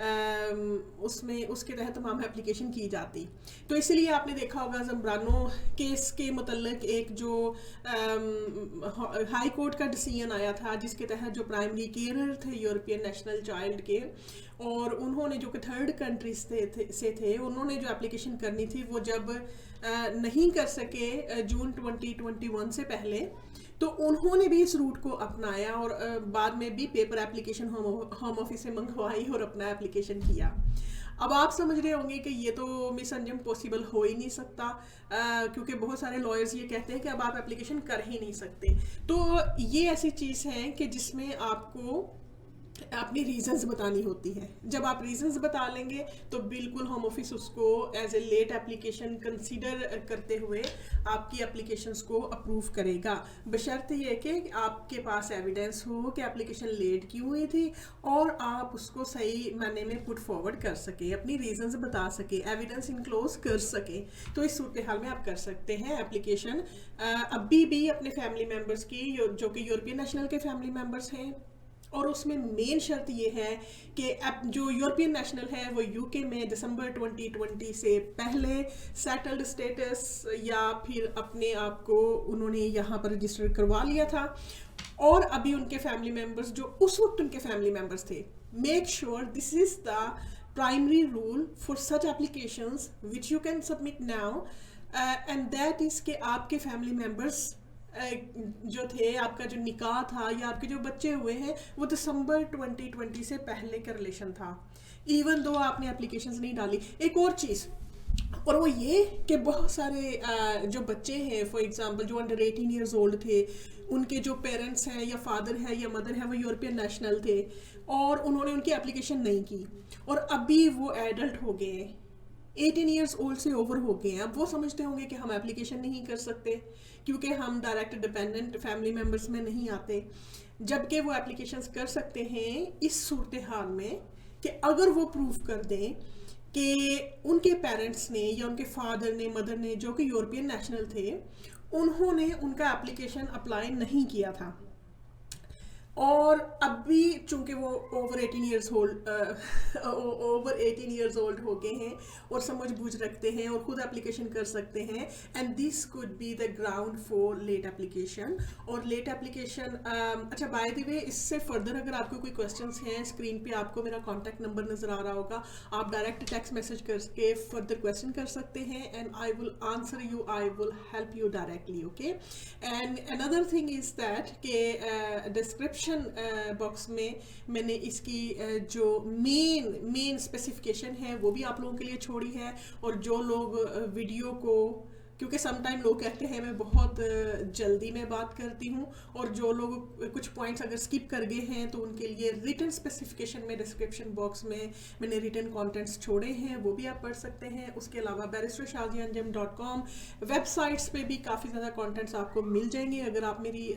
اس میں اس کے تحت تمام اپلیکیشن کی جاتی. تو اس لیے آپ نے دیکھا ہوگا زمبرانو کیس کے متعلق ایک جو ہائی کورٹ کا ڈیسیژن آیا تھا جس کے تحت جو پرائمری کیئرر تھے یورپین نیشنل چائلڈ کے, اور انہوں نے جو کہ تھرڈ کنٹریز سے تھے, انہوں نے جو اپلیکیشن کرنی تھی وہ جب نہیں کر سکے جون 2021 سے پہلے, تو انہوں نے بھی اس روٹ کو اپنایا اور بعد میں بھی پیپر اپلیکیشن ہوم آفس سے منگوائی اور اپنا اپلیکیشن کیا. اب آپ سمجھ رہے ہوں گے کہ یہ تو مس انجم پاسبل ہو ہی نہیں سکتا, کیونکہ بہت سارے لائرز یہ کہتے ہیں کہ اب آپ اپلیکیشن کر ہی نہیں سکتے. تو یہ ایسی چیز ہے کہ جس میں آپ کو اپنی ریزنز بتانی ہوتی ہے. جب آپ ریزنز بتا لیں گے تو بالکل ہوم آفس اس کو as a late application consider کرتے ہوئے آپ کی اپلیکیشنز کو اپروو کرے گا, بشرط یہ کہ آپ کے پاس ایویڈنس ہو کہ اپلیکیشن لیٹ کیوں ہوئی تھی اور آپ اس کو صحیح معنی میں پٹ فارورڈ کر سکیں, اپنی ریزنز بتا سکیں, ایویڈنس انکلوز کر سکیں. تو اس صورتحال میں آپ کر سکتے ہیں اپلیکیشن ابھی بھی اپنے فیملی ممبرس کی جو کہ یورپین نیشنل کے فیملی ممبرس ہیں, اور اس میں مین شرط یہ ہے کہ جو یورپین نیشنل ہے وہ یو کے میں دسمبر 2020 سے پہلے سیٹلڈ اسٹیٹس یا پھر اپنے آپ کو انہوں نے یہاں پر رجسٹر کروا لیا تھا, اور ابھی ان کے فیملی ممبرس جو اس وقت ان کے فیملی ممبرس تھے. Make sure this is the primary rule for such applications which you can submit now, and that is کہ آپ کے فیملی ممبرس جو تھے, آپ کا جو نکاح تھا یا آپ کے جو بچے ہوئے ہیں وہ دسمبر 2020 سے پہلے کا ریلیشن تھا, ایون دو آپ نے اپلیکیشنز نہیں ڈالی. ایک اور چیز, اور وہ یہ کہ بہت سارے جو بچے ہیں فار ایگزامپل جو انڈر 18 ایئرز اولڈ تھے, ان کے جو پیرنٹس ہیں یا فادر ہے یا مدر ہے وہ یورپین نیشنل تھے اور انہوں نے ان کی اپلیکیشن نہیں کی, اور ابھی وہ ایڈلٹ ہو گئے ہیں, 18 ایئرز اولڈ سے اوور ہو گئے ہیں. اب وہ سمجھتے ہوں گے کہ ہم اپلیکیشن نہیں کر سکتے کیونکہ ہم ڈائریکٹ ڈپینڈنٹ فیملی ممبرس میں نہیں آتے, جبکہ وہ اپلیکیشنز کر سکتے ہیں اس صورتحال میں کہ اگر وہ پروف کر دیں کہ ان کے پیرنٹس نے یا ان کے فادر نے مدر نے جو کہ یورپین نیشنل تھے انہوں نے ان کا اپلیکیشن اپلائی نہیں کیا تھا, اور اب بھی چونکہ وہ اوور 18 ایئرز اولڈ ہو گئے ہیں اور سمجھ بوجھ رکھتے ہیں اور خود اپلیکیشن کر سکتے ہیں, and this could be the ground for late application. اور لیٹ اپلیکیشن اچھا بائی دی وے اس سے فردر اگر آپ کو کوئی کویسچنس ہیں, اسکرین پہ آپ کو میرا کانٹیکٹ نمبر نظر آ رہا ہوگا, آپ ڈائریکٹ ٹیکسٹ میسج کر کے فردر کویسچن کر سکتے ہیں, and I will answer you, I will help you directly. Okay, and another thing is that کہ ڈسکرپشن باکس میں نے اس کی جو مین اسپیسیفکیشن ہے وہ بھی آپ لوگوں کے لیے چھوڑی ہے, اور جو لوگ ویڈیو کو, کیونکہ سم ٹائم لوگ کہتے ہیں میں بہت جلدی میں بات کرتی ہوں, اور جو لوگ کچھ پوائنٹس اگر اسکپ کر گئے ہیں تو ان کے لیے ریٹن اسپیسیفکیشن میں ڈسکرپشن باکس میں نے ریٹن کانٹینٹس چھوڑے ہیں, وہ بھی آپ پڑھ سکتے ہیں. اس کے علاوہ barristershazia.com ویب سائٹس پہ بھی کافی زیادہ کانٹینٹس آپ کو مل جائیں گے. اگر آپ میری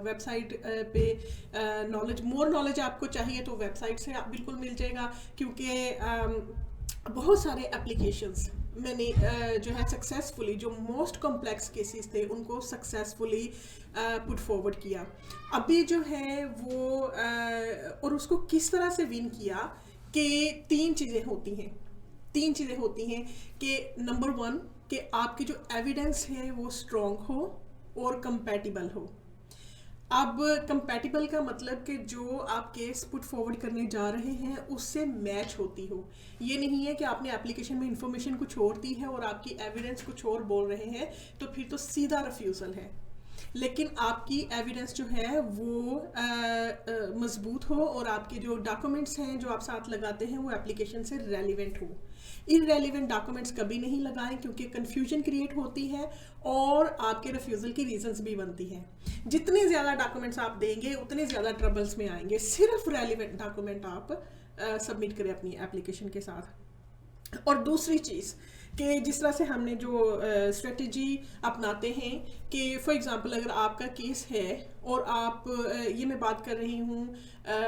ویب سائٹ پہ مور نالج آپ کو چاہیے تو ویب سائٹ سے آپ بالکل مل جائے گا, کیونکہ بہت سارے اپلیکیشنز میں نے جو ہے سکسیزفلی جو موسٹ کمپلیکس کیسز تھے ان کو سکسیزفلی پٹ فارورڈ کیا. ابھی جو ہے وہ اور اس کو کس طرح سے ون کیا کہ تین چیزیں ہوتی ہیں کہ نمبر 1 کہ آپ کی جو ایویڈنس ہے وہ اسٹرانگ ہو اور کمپیٹیبل ہو. اب کمپیٹیبل کا مطلب کہ جو آپ کیس پٹ فارورڈ کرنے جا رہے ہیں اس سے میچ ہوتی ہو. یہ نہیں ہے کہ آپ نے اپلیکیشن میں انفارمیشن کچھ اور دی ہے اور آپ کی ایویڈنس کچھ اور بول رہے ہیں تو پھر تو سیدھا ریفیوزل ہے, لیکن آپ کی ایویڈنس جو ہے وہ مضبوط ہو اور آپ کے جو ڈاکومنٹس ہیں جو آپ ساتھ لگاتے ہیں وہ اپلیکیشن سے ریلیونٹ ہو. ان ریلیونٹ ڈاکومنٹس کبھی نہیں لگائیں کیونکہ کنفیوژن کریٹ ہوتی ہے اور آپ کے ریفیوزل کی ریزنز بھی بنتی ہیں. جتنے زیادہ ڈاکومنٹس آپ دیں گے اتنے زیادہ ٹربلز میں آئیں گے. صرف ریلیونٹ ڈاکومنٹ آپ سبمٹ کریں اپنی اپلیکیشن کے ساتھ. اور دوسری چیز کہ جس طرح سے ہم نے جو اسٹریٹجی اپناتے ہیں کہ فار ایگزامپل اگر آپ کا کیس ہے اور آپ یہ میں بات کر رہی ہوں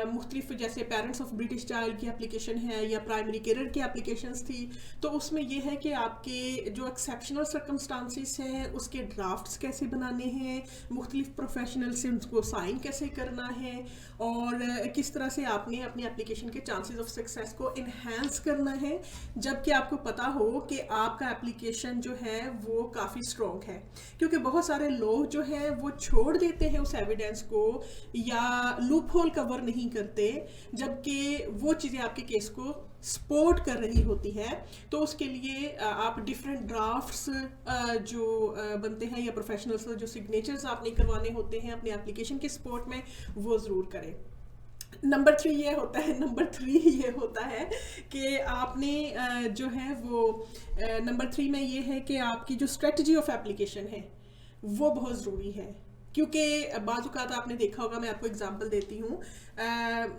مختلف جیسے پیرنٹس آف برٹش چائلڈ کی اپلیکیشن ہے یا پرائمری کیئر کی اپلیکیشنز تھی، تو اس میں یہ ہے کہ آپ کے جو ایکسیپشنل سرکمسٹانسز ہیں اس کے ڈرافٹس کیسے بنانے ہیں، مختلف پروفیشنل سے ان کو سائن کیسے کرنا ہے، اور کس طرح سے آپ نے اپنی اپلیکیشن کے چانسز آف سکسیس کو انہینس کرنا ہے، جب کہ آپ کو پتا ہو کہ آپ کا اپلیکیشن جو ہے وہ کافی اسٹرانگ ہے. کیونکہ بہت سارے لوگ جو ہیں وہ چھوڑ دیتے ہیں اس ایویڈنس کو یا لوپ ہول کور نہیں کرتے، جبکہ وہ چیزیں آپ کے کیس کو سپورٹ کر رہی ہوتی ہے. تو اس کے لیے آپ ڈفرینٹ ڈرافٹس جو بنتے ہیں یا پروفیشنلز جو سگنیچرز آپ نے کروانے ہوتے ہیں اپنے اپلیکیشن کے سپورٹ میں، وہ ضرور کریں. نمبر 3 یہ ہوتا ہے کہ آپ نے جو ہے وہ نمبر 3 میں یہ ہے کہ آپ کی جو اسٹریٹجی آف اپلیکیشن ہے وہ بہت ضروری ہے. کیونکہ بعض اوقات آپ نے دیکھا ہوگا، میں آپ کو اگزامپل دیتی ہوں،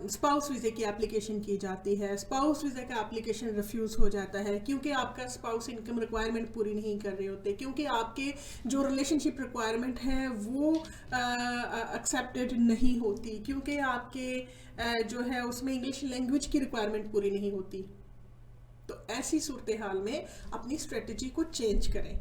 اسپاؤس ویزے کی اپلیکیشن کی جاتی ہے، اسپاؤس ویزے کا اپلیکیشن ریفیوز ہو جاتا ہے کیونکہ آپ کا اسپاؤس انکم ریکوائرمنٹ پوری نہیں کر رہے ہوتے، کیونکہ آپ کے جو ریلیشن شپ ریکوائرمنٹ ہے وہ ایکسیپٹیڈ نہیں ہوتی، کیونکہ آپ کے جو ہے اس میں انگلش لینگویج کی ریکوائرمنٹ پوری نہیں ہوتی. تو ایسی صورتحال میں اپنی اسٹریٹجی کو چینج کریں،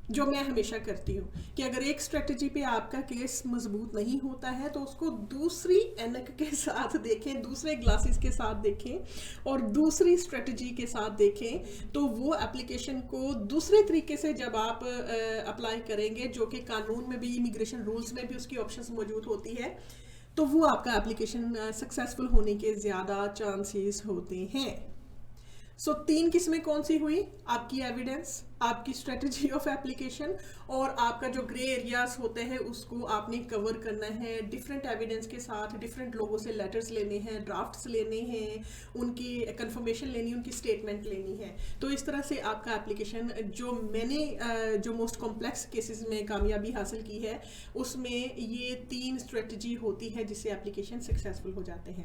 جو میں ہمیشہ کرتی ہوں کہ اگر ایک اسٹریٹجی پہ آپ کا کیس مضبوط نہیں ہوتا ہے تو اس کو دوسری اینک کے ساتھ دیکھیں، دوسرے گلاسز کے ساتھ دیکھیں اور دوسری اسٹریٹجی کے ساتھ دیکھیں. تو وہ اپلیکیشن کو دوسرے طریقے سے جب آپ اپلائی کریں گے، جو کہ قانون میں بھی، امیگریشن رولز میں بھی اس کی آپشنز موجود ہوتی ہے، تو وہ آپ کا اپلیکیشن سکسیسفل ہونے کے زیادہ چانسز ہوتے ہیں. سو 3 قسمیں کون سی ہوئی؟ آپ کی ایویڈنس، آپ کی اسٹریٹجی آف اپلیکیشن، اور آپ کا جو گرے ایریاز ہوتے ہیں اس کو آپ نے کور کرنا ہے ڈفرینٹ ایویڈنس کے ساتھ. ڈفرینٹ لوگوں سے لیٹرز لینے ہیں، ڈرافٹس لینے ہیں، ان کی کنفرمیشن لینی، ان کی اسٹیٹمنٹ لینی ہے. تو اس طرح سے آپ کا اپلیکیشن، جو میں نے جو موسٹ کمپلیکس کیسز میں کامیابی حاصل کی ہے اس میں یہ 3 اسٹریٹجی ہوتی ہے جس سے اپلیکیشن سکسیزفل ہو جاتے ہیں.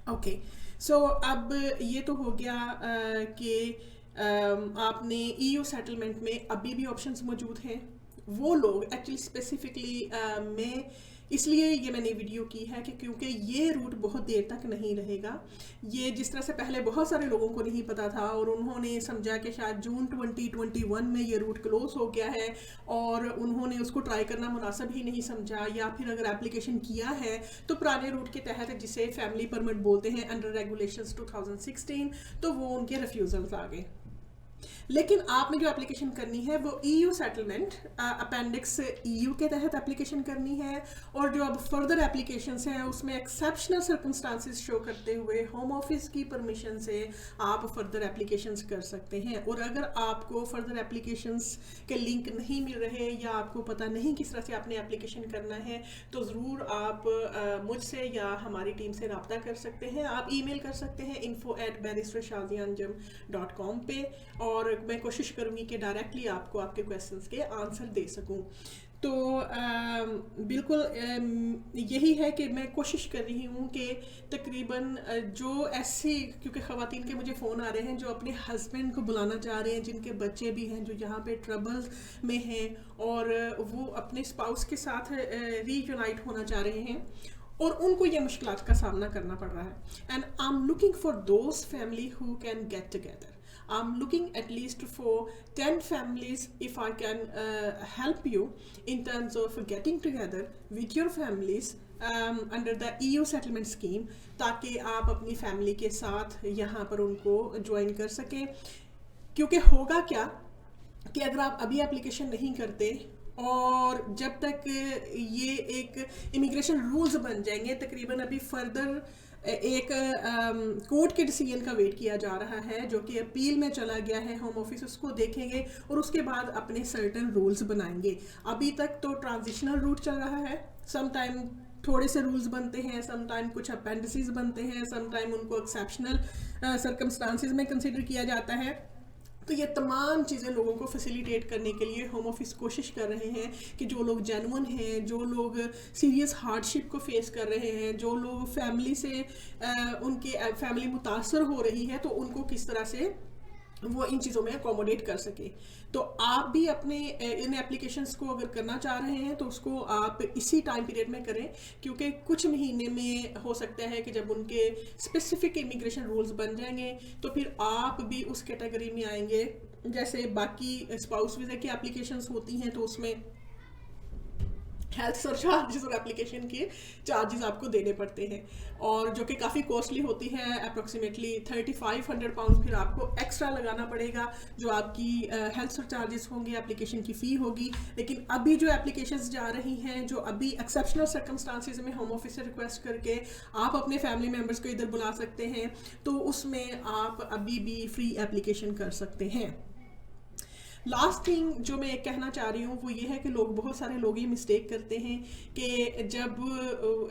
اوکے، سو اب یہ تو ہو گیا کہ آپ نے ای یو سیٹلمنٹ میں ابھی بھی آپشنز موجود ہیں. وہ لوگ ایکچولی اسپیسیفکلی میں اس لیے یہ میں نے ویڈیو کی ہے کہ کیونکہ یہ روٹ بہت دیر تک نہیں رہے گا. یہ جس طرح سے پہلے بہت سارے لوگوں کو نہیں پتا تھا اور انہوں نے سمجھا کہ شاید جون 2021 میں یہ روٹ کلوز ہو گیا ہے اور انہوں نے اس کو ٹرائی کرنا مناسب ہی نہیں سمجھا، یا پھر اگر اپلیکیشن کیا ہے تو پرانے روٹ کے تحت جسے فیملی پرمٹ بولتے ہیں انڈر ریگولیشنز 2016، تو وہ ان کے ریفیوزلز آ گئے. لیکن آپ نے جو اپلیکیشن کرنی ہے وہ E U settlement appendix E U کے تحت اپلیکیشن کرنی ہے. اور جو اب فردر اپلیکیشنس ہیں اس میں ایکسیپشنل سرکمسٹانسز شو کرتے ہوئے ہوم آفس کی پرمیشن سے آپ فردر اپلیکیشنس کر سکتے ہیں. اور اگر آپ کو فردر اپلیکیشنس کے لنک نہیں مل رہے یا آپ کو پتہ نہیں کس طرح سے آپ نے اپلیکیشن کرنا ہے، تو ضرور آپ مجھ سے یا ہماری ٹیم سے رابطہ کر سکتے ہیں. آپ ای میل کر سکتے ہیں info@barristershazia.com پہ، اور میں کوشش کروں گی کہ ڈائریکٹلی آپ کو آپ کے کویسچنس کے آنسر دے سکوں. تو بالکل یہی ہے کہ میں کوشش کر رہی ہوں کہ تقریباً جو ایسی، کیونکہ خواتین کے مجھے فون آ رہے ہیں جو اپنے ہسبینڈ کو بلانا چاہ رہے ہیں، جن کے بچے بھی ہیں جو یہاں پہ ٹربل میں ہیں اور وہ اپنے اسپاؤس کے ساتھ ری یونائٹ ہونا چاہ رہے ہیں اور ان کو یہ مشکلات کا سامنا کرنا پڑ رہا ہے. And I am looking for those family who can get together. I'm looking at least for 10 families if I can help you in terms of getting together with your families under the EU settlement scheme, تاکہ آپ اپنی family کے ساتھ یہاں پر ان کو join کر سکیں. کیونکہ ہوگا کیا کہ اگر آپ ابھی اپلیکیشن نہیں کرتے اور جب تک یہ ایک امیگریشن رولز بن جائیں گے، تقریباً ابھی فردر ایک کورٹ کے ڈیسیجن کا ویٹ کیا جا رہا ہے جو کہ اپیل میں چلا گیا ہے. ہوم آفس اس کو دیکھیں گے اور اس کے بعد اپنے سرٹن رولز بنائیں گے. ابھی تک تو ٹرانزیشنل روٹ چل رہا ہے، سم ٹائم تھوڑے سے رولز بنتے ہیں، سم ٹائم کچھ اپینڈسز بنتے ہیں، سم ٹائم ان کو ایکسیپشنل سرکمسٹانسز میں کنسیڈر کیا جاتا ہے. تو یہ تمام چیزیں لوگوں کو فیسیلیٹیٹ کرنے کے لیے ہوم آفس کوشش کر رہے ہیں کہ جو لوگ جینون ہیں، جو لوگ سیریس ہارڈ شپ کو فیس کر رہے ہیں، جو لوگ فیملی سے ان کی فیملی متاثر ہو رہی ہے، تو ان کو کس طرح سے وہ ان چیزوں میں اکوموڈیٹ کر سکے. تو آپ بھی اپنے ان اپلیکیشنس کو اگر کرنا چاہ رہے ہیں تو اس کو آپ اسی ٹائم پیریڈ میں کریں, کیونکہ کچھ مہینے میں ہو سکتا ہے کہ جب ان کے اسپیسیفک امیگریشن رولز بن جائیں گے تو پھر آپ بھی اس کیٹیگری میں آئیں گے. جیسے باقی اسپاؤس ویزا کی اپلیکیشنس ہوتی ہیں تو اس میں ہیلتھ سرچارجز اور اپلیکیشن کے چارجز آپ کو دینے پڑتے ہیں, اور جو کہ کافی کوسٹلی ہوتی ہے, اپروکسیمیٹلی 3500 پاؤنڈ پھر آپ کو ایکسٹرا لگانا پڑے گا, جو آپ کی ہیلتھ سرچارجز ہوں گے, اپلیکیشن کی فی ہوگی. لیکن ابھی جو اپلیکیشنز جا رہی ہیں, جو ابھی ایکسیپشنل سرکمسٹانسز میں ہوم آفس سے ریکویسٹ کر کے آپ اپنے فیملی ممبرس کو ادھر بلا سکتے ہیں, تو اس میں آپ ابھی بھی فری اپلیکیشن کر سکتے ہیں. لاسٹ تھنگ جو میں کہنا چاہ رہی ہوں وہ یہ ہے کہ بہت سارے لوگ یہ مسٹیک کرتے ہیں کہ جب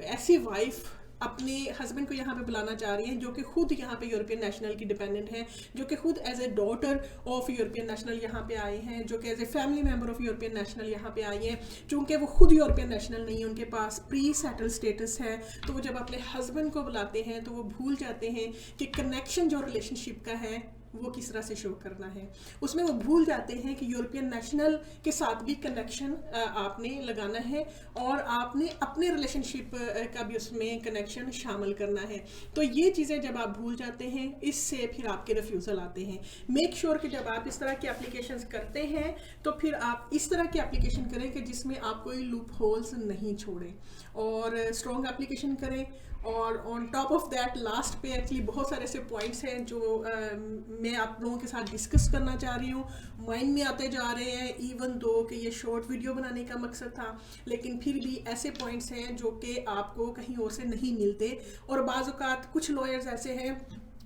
ایسی وائف اپنے ہسبینڈ کو یہاں پہ بلانا چاہ رہی ہیں جو کہ خود یہاں پہ یورپین نیشنل کی ڈیپینڈنٹ ہیں, جو کہ خود as a daughter of European national یہاں پہ آئی ہیں, جو کہ as a family member of European national یہاں پہ آئی ہیں, چونکہ وہ خود یورپین نیشنل نہیں ہیں, ان کے پاس پری سیٹل اسٹیٹس ہے, تو وہ جب اپنے ہسبینڈ کو بلاتے ہیں تو وہ بھول جاتے ہیں کہ کنیکشن جو ریلیشن شپ کا ہے وہ کس طرح سے شو کرنا ہے. اس میں وہ بھول جاتے ہیں کہ یورپین نیشنل کے ساتھ بھی کنیکشن آپ نے لگانا ہے, اور آپ نے اپنے ریلیشن شپ کا بھی اس میں کنیکشن شامل کرنا ہے. تو یہ چیزیں جب آپ بھول جاتے ہیں, اس سے پھر آپ کے ریفیوزل آتے ہیں. میک شیور کہ جب آپ اس طرح کی اپلیکیشنز کرتے ہیں تو پھر آپ اس طرح کی اپلیکیشن کریں کہ جس میں آپ کوئی لوپ ہولز نہیں چھوڑیں, اور اسٹرانگ اپلیکیشن کریں. اور on top of that last پہ ایکچولی بہت سارے ایسے پوائنٹس ہیں جو میں آپ لوگوں کے ساتھ ڈسکس کرنا چاہ رہی ہوں, مائنڈ میں آتے جا رہے ہیں, ایون دو کہ یہ شارٹ ویڈیو بنانے کا مقصد تھا, لیکن پھر بھی ایسے پوائنٹس ہیں جو کہ آپ کو کہیں اور سے نہیں ملتے. اور بعض اوقات کچھ لائرز ایسے ہیں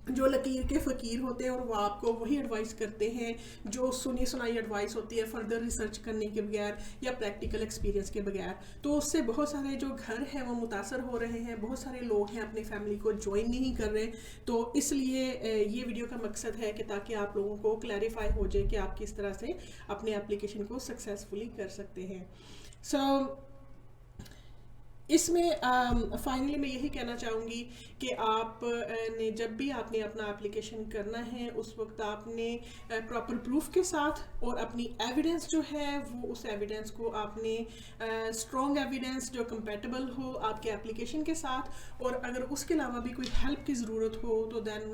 جو لکیر کے فقیر ہوتے ہیں, اور وہ آپ کو وہی ایڈوائس کرتے ہیں جو سنی سنائی ایڈوائس ہوتی ہے فردر ریسرچ کرنے کے بغیر یا پریکٹیکل ایکسپیرینس کے بغیر. تو اس سے بہت سارے جو گھر ہیں وہ متاثر ہو رہے ہیں, بہت سارے لوگ ہیں اپنی فیملی کو جوائن نہیں کر رہے. تو اس لیے یہ ویڈیو کا مقصد ہے کہ تاکہ آپ لوگوں کو کلیریفائی ہو جائے کہ آپ کس طرح سے اپنے اپلیکیشن کو سکسیزفلی کر سکتے ہیں. سو اس میں فائنلی میں یہی کہنا چاہوں گی کہ آپ نے جب بھی آپ نے اپنا اپلیکیشن کرنا ہے اس وقت آپ نے پراپر پروف کے ساتھ اور اپنی ایویڈنس جو ہے وہ اس ایویڈنس کو آپ نے اسٹرانگ ایویڈنس جو کمپیٹیبل ہو آپ کے اپلیکیشن کے ساتھ, اور اگر اس کے علاوہ بھی کوئی ہیلپ کی ضرورت ہو تو دین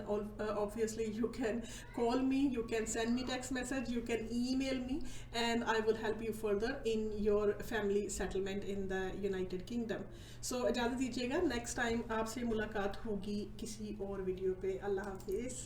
obviously you can call me, you can send me text message, you can email me and I will help you further in your family settlement in the United Kingdom. سو اجازت دیجیے گا, نیکسٹ ٹائم آپ سے ملاقات ہوگی کسی اور video پہ. اللہ حافظ.